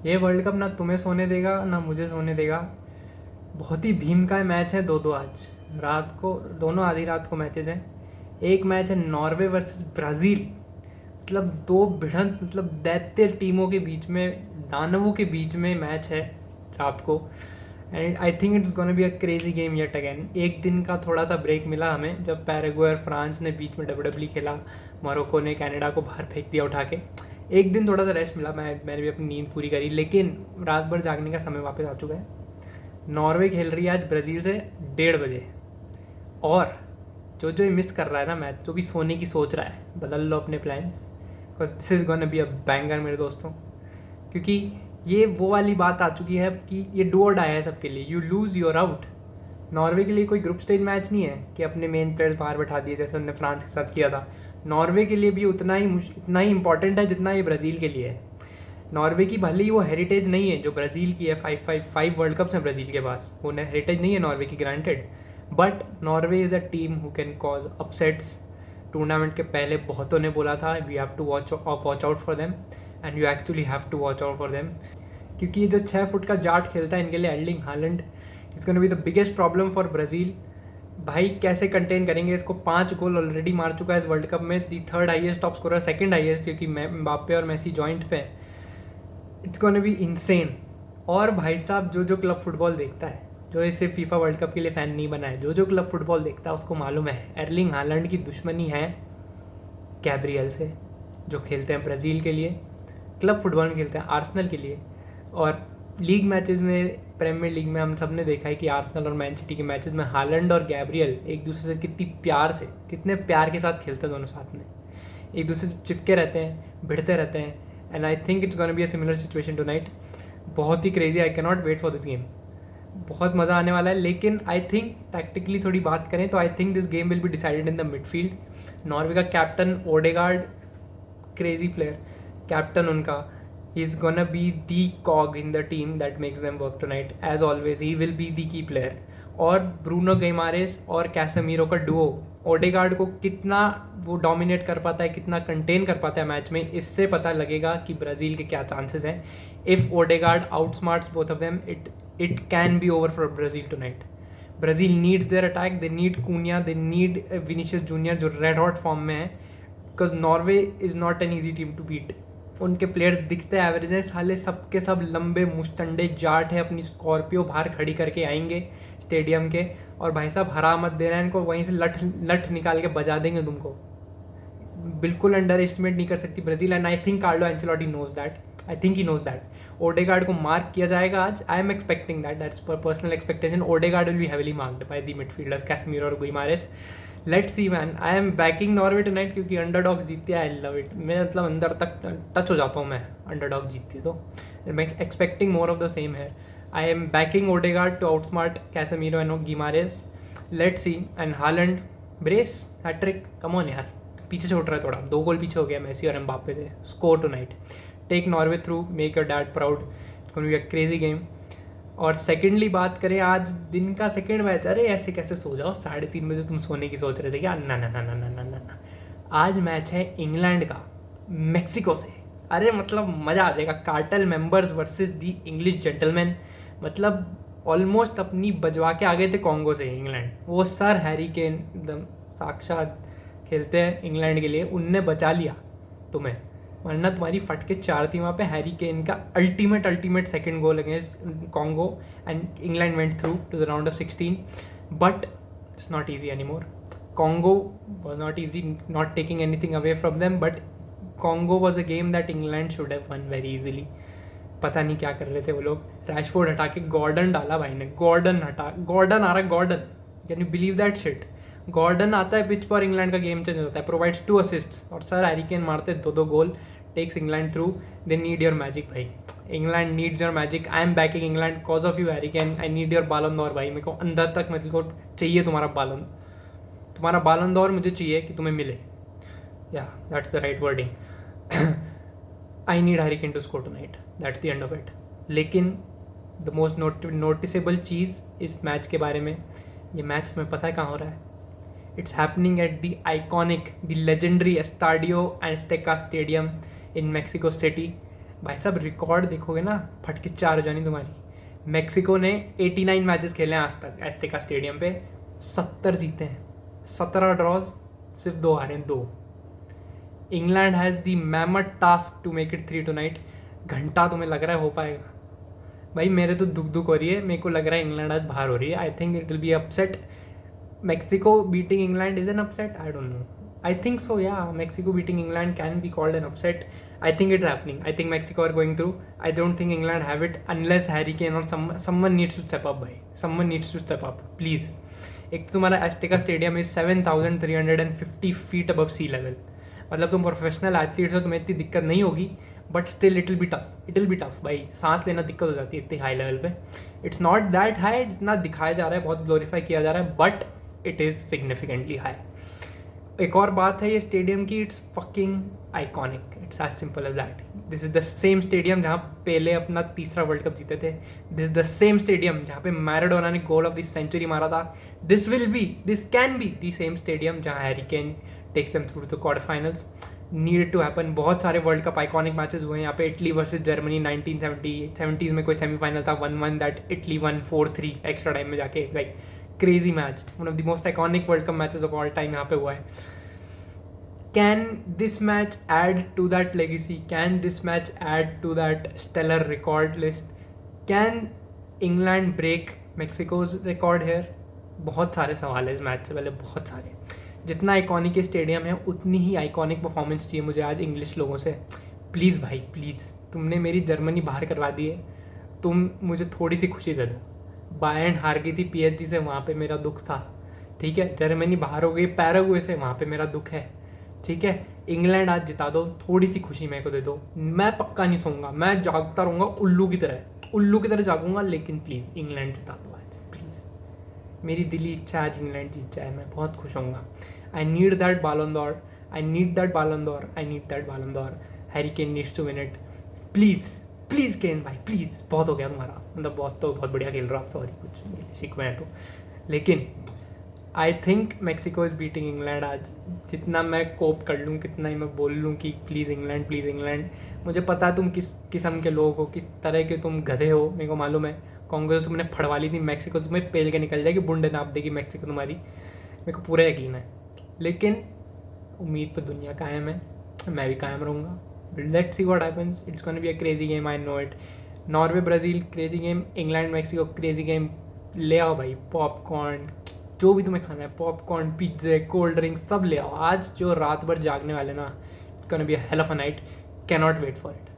ये world cup ना तुम्हें सोने देगा ना मुझे सोने देगा। बहुत ही भीम का मैच है, दो दो आज रात को, दोनों आधी रात को मैचेस हैं। एक मैच है नॉर्वे वर्सेस ब्राज़ील, मतलब दो भिड़ंत, मतलब दैत्य टीमों के बीच में, दानवों के बीच में मैच है रात को। And I think it's gonna be a crazy game yet again. एक दिन का थोड़ा सा ब्रेक मिला हमें जब पैराग्वे और फ्रांस ने बीच में डब्ल्यू खेला, मोरक्को ने कनाडा को बाहर फेंक दिया उठा के। एक दिन थोड़ा सा रेस्ट मिला, मैंने भी अपनी नींद पूरी करी, लेकिन रात भर जागने का समय वापस आ चुका है। नॉर्वे खेल रही है आज ब्राज़ील से 1:30 बजे। और जो जो ये मिस कर रहा है ना मैच, जो भी सोने की सोच रहा है, बदल लो अपने plans, this is gonna be a banger मेरे दोस्तों। क्योंकि ये वो वाली बात आ चुकी है कि ये डू और डाई है सबके लिए, you lose your out. Norway के लिए कोई ग्रुप स्टेज मैच नहीं है कि अपने मेन प्लेयर्स बाहर बैठा दिए जैसे उन्होंने फ्रांस के साथ किया था। नॉर्वे के लिए भी इतना ही इंपॉर्टेंट है जितना ये ब्राज़ील के लिए है। नॉर्वे की भले ही वो हेरिटेज नहीं है जो ब्राज़ील की है, 5 वर्ल्ड कप्स हैं ब्राज़ील के पास, वो हेरिटेज नहीं है नॉर्वे की, granted. But Norway is a team who can cause upsets. Tournament के पहले बहुतों ने बोला था we have to watch out for them, and you actually have to watch out for them. क्योंकि ये जो 6 फुट का जाट खेलता है इनके लिए, Erling Holland, it's gonna be the biggest problem for Brazil. भाई कैसे कंटेन करेंगे इसको? 5 गोल ऑलरेडी मार चुका है इस वर्ल्ड कप में, दी third highest top scorer, second highest, क्योंकि म्बाप्पे और मेसी जॉइंट पे। It's gonna B insane. और भाई साहब, जो जो क्लब फुटबॉल देखता है, जो इसे फीफा वर्ल्ड कप के लिए फ़ैन नहीं बना है, जो जो क्लब फुटबॉल देखता है उसको मालूम है एर्लिंग हालैंड की दुश्मनी है गैब्रियल से, जो खेलते हैं ब्राज़ील के लिए, क्लब फुटबॉल में खेलते हैं आर्सेनल के लिए। और लीग मैचेस में, प्रीमियर लीग में हम सब ने देखा है कि आर्सेनल और मैन सिटी के मैचेस में हालैंड और गैब्रियल एक दूसरे से कितने प्यार के साथ खेलते हैं, दोनों साथ में एक दूसरे से चिपके रहते हैं, भिड़ते रहते हैं। And I think it's gonna be a similar situation tonight. बहुत ही crazy, I can not wait for this game. बहुत मज़ा आने वाला है। लेकिन आई थिंक टैक्टिकली थोड़ी बात करें तो I think this game will be decided in the midfield. Norway का captain Odegaard, crazy player, captain उनका, he is gonna be the cog in the team that makes them work tonight. As always he will be the key player. और Bruno गेमारेस और Casemiro का Duo Odegaard को कितना वो dominate कर पाता है, कितना कंटेन कर पाता है मैच में, इससे पता लगेगा कि ब्राज़ील के क्या चांसेस हैं। If Odegaard outsmarts both of them, it can be over for Brazil tonight. Brazil needs their attack, they need Cunha, they need Vinicius junior जो रेड हॉट फॉर्म में है, because Norway is not an easy team to beat. उनके players दिखते average हैं साले, सबके सब लंबे मुस्टंडे जाट है, अपनी स्कॉर्पियो बाहर खड़ी करके आएंगे स्टेडियम के, और भाई साहब हरा मत दे रहे हैं इनको, वहीं से लठ लठ निकाल के बजा देंगे तुमको। बिल्कुल अंडर एस्टिमेट नहीं कर सकती Brazil, and I think Carlo Ancelotti knows that. I think he knows that. Odegaard को मार्क किया जाएगा आज, आई एम एक्सपेक्टिंग दैट्स पर personal expectation. Odegaard will be heavily marked by the midfielders Casemiro और Guimaraes. Let's see man, I am backing Norway tonight क्योंकि underdog जीतती है, I love it. मैं मतलब अंदर तक टच हो जाता हूँ मैं, अंडरडॉग जीतती है तो मैं expecting more of the same है। I am backing Odegaard to outsmart Casemiro and Guimaraes. Let's see. And Haaland brace, hat-trick, come on यार, पीछे से उठ रहा है थोड़ा, 2 गोल पीछे हो गया मेसी और एम्बाप्पे से। Score tonight, take Norway through, make your dad proud, it's gonna be a crazy game. और सेकेंडली बात करें, आज दिन का सेकेंड मैच, अरे ऐसे कैसे सो जाओ, 3:30 बजे तुम सोने की सोच रहे थे क्या? ना ना ना ना ना ना ना ना। आज मैच है इंग्लैंड का मेक्सिको से। अरे मतलब मज़ा आ जाएगा। कार्टेल मेंबर्स वर्सेस दी इंग्लिश जेंटलमैन। मतलब ऑलमोस्ट अपनी बजवा के आ गए थे कॉन्गो से इंग्लैंड। वो सर हैरी केन एकदम साक्षात खेलते हैं इंग्लैंड के लिए, उनने बचा लिया तुम्हें, वरना तुम्हारी फट के 4 थी वहाँ पे। हैरी केन का ultimate second goal against Congo, and England went through to the round of 16। But it's not easy any more. Congo was not easy, not taking anything away from them, but Congo was a game that England should have won very easily. पता नहीं क्या कर रहे थे वो लोग। Rashford हटा के गॉर्डन डाला भाई ने, गॉर्डन आ रहा है Gordon, can you believe that shit? Gordon आता है पिच पर, इंग्लैंड का गेम चेंज होता है, प्रोवाइड्स 2 असिस्ट्स, और सर हैरी केन मारते 2 goal, takes England through. They need your magic भाई, England needs your magic. I am backing England cause of you Harry Kane. I need your Ballon d'Or भाई, मेरे को अंदर तक, मेरे को चाहिए तुम्हारा बालन दौर मुझे चाहिए कि तुम्हें मिले। या that's the right wording. I need Harry Kane to score tonight, that's the end of it. लेकिन द मोस्ट नोटिसेबल चीज़ इस मैच के बारे में, ये मैच में पता है कहाँ हो रहा है? It's happening at the iconic, the legendary Estadio Azteca Stadium in Mexico City. भाई साहब रिकॉर्ड देखोगे ना फट के 4 हो जानी तुम्हारी। मैक्सिको ने 89 मैचेस खेले हैं आज तक एस्टेका स्टेडियम पे, 70 जीते हैं, 17 ड्रॉज, सिर्फ 2 हारे हैं, 2। England has the mammoth task to make it 3 tonight. घंटा तुम्हें लग रहा है हो पाएगा? भाई मेरे तो दुख हो रही है, मेरे को लग रहा है इंग्लैंड आज बाहर हो रही है। I think it will be upset. Mexico beating England is an upset, I don't know, I think so, yeah. Mexico beating England can be called an upset. I think it's happening. I think Mexico are going through. I don't think England have it unless Harry Kane or someone needs to step up, भाई. Someone needs to step up, please. एक तो तुम्हारा Azteca stadium is 7,350 feet above sea level. मतलब तुम professional athletes हो, तुम्हें इतनी दिक्कत नहीं होगी, but still it will be tough भाई। सांस लेना दिक्कत हो जाती है इतनी हाई लेवल पे। इट्स नॉट दैट हाई जितना दिखाया जा रहा है, बहुत ग्लोरीफाई किया जा रहा है, but it is significantly high. एक और बात है ये स्टेडियम की, it's fucking iconic, it's as simple as that. This is the same stadium जहाँ पेले अपना 3रा वर्ल्ड कप जीते थे। This is the same stadium जहाँ पे मैराडोना ने गोल ऑफ द सेंचुरी मारा था। This can be the same stadium जहाँ Harry Kane takes them through the quarter finals. Need to happen. बहुत सारे वर्ल्ड कप आइकॉनिक मैचेस हुए हैं यहाँ पे। इटली वर्सेज जर्मनी 1970s में कोई सेमीफाइनल था, 1-1 that Italy won 4-3 extra time में जाके, like crazy match, one of the most iconic world cup matches of all time यहाँ पे हुआ है। Can this match add to that legacy? Can this match add to that stellar record list? Can England break Mexico's record here? बहुत सारे सवाल है इस match से पहले, बहुत सारे। जितना आइकॉनिक ये स्टेडियम है उतनी ही आइकॉनिक परफॉर्मेंस चाहिए मुझे आज इंग्लिश लोगों से। प्लीज़ भाई प्लीज़, तुमने मेरी जर्मनी बाहर करवा दी है, तुम मुझे थोड़ी सी खुशी दे दो। बायर्न हार गई थी PSG से, वहाँ पे मेरा दुख था, ठीक है। जर्मनी बाहर हो गई पैराग्वे से, वहाँ पे मेरा दुख है, ठीक है। इंग्लैंड आज जिता दो, थोड़ी सी खुशी मेरे को दे दो। मैं पक्का नहीं सोऊंगा, मैं जागता रहूँगा उल्लू की तरह जागूंगा, लेकिन प्लीज़ इंग्लैंड जिता दो आज, प्लीज़। मेरी दिली इच्छा आज इंग्लैंड जीत जाए, मैं बहुत खुश होऊंगा। आई need that Ballon Dar, I need that Ballon d'Or. Harry Kane needs to win it, please Kane भाई, प्लीज़। बहुत हो गया तुम्हारा, मतलब बहुत बढ़िया खेल रहा, सॉरी कुछ शिकवे हैं तो, लेकिन I think Mexico is beating England आज। जितना मैं कोप कर लूँ, कितना ही मैं बोल लूँ कि प्लीज़ इंग्लैंड, मुझे पता है तुम किस किस्म के लोग हो, किस तरह के तुम गधे हो, मेरे को मालूम है। कांग्रेस तुमने फड़वा ली थी, मैक्सिको तुम्हें पेल के निकल जाएगी, बुंडे नाप देगी मैक्सिको तुम्हारी, मेरे को पूरा यकीन है। लेकिन उम्मीद पर दुनिया कायम है, मैं भी कायम रहूँगा। Let's see what happens, it's gonna be a crazy game, I know it. Norway Brazil crazy game, England Mexico crazy game. ले आओ भाई पॉपकॉर्न, जो भी तुम्हें खाना है, पॉपकॉर्न, पिज्जे, कोल्ड ड्रिंक, सब ले आओ। आज जो रात भर जागने वाले ना, it's gonna be a hell of a night, cannot wait for it.